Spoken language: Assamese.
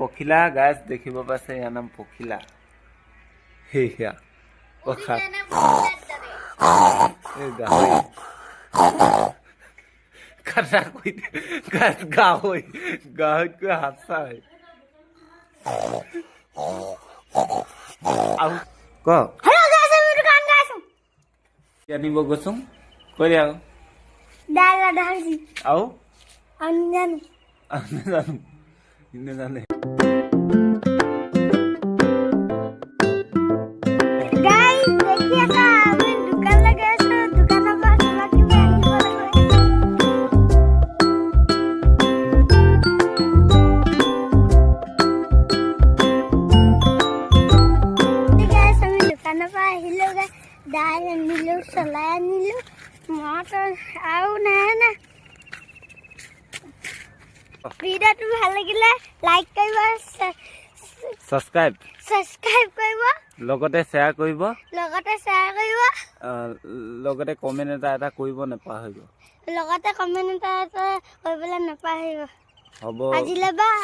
পখিলা গাছ দেখিব পাইছে ইয়াৰ নাম পখিলা সেয়া কথা এই গাহৰি কাটা কৈ গাহৰিতকৈ হাত চাই আৰু ক আনিব গৈছোং কৈ দে আৰু নাজানো दाल आनिलो सलाई आनिलो मटर आउ ना ना वीडियो तो ভাল লাগিলে লাইক কৰিব সাবস্ক্ৰাইব কৰিব লগতে শেয়াৰ কৰিব লগতে কমেন্ট এটা কৰিব নাপাহৰিব লগতে কমেন্ট এটা কৰিবলৈ নাপাহৰিব হ'ব আজিলৈ বাই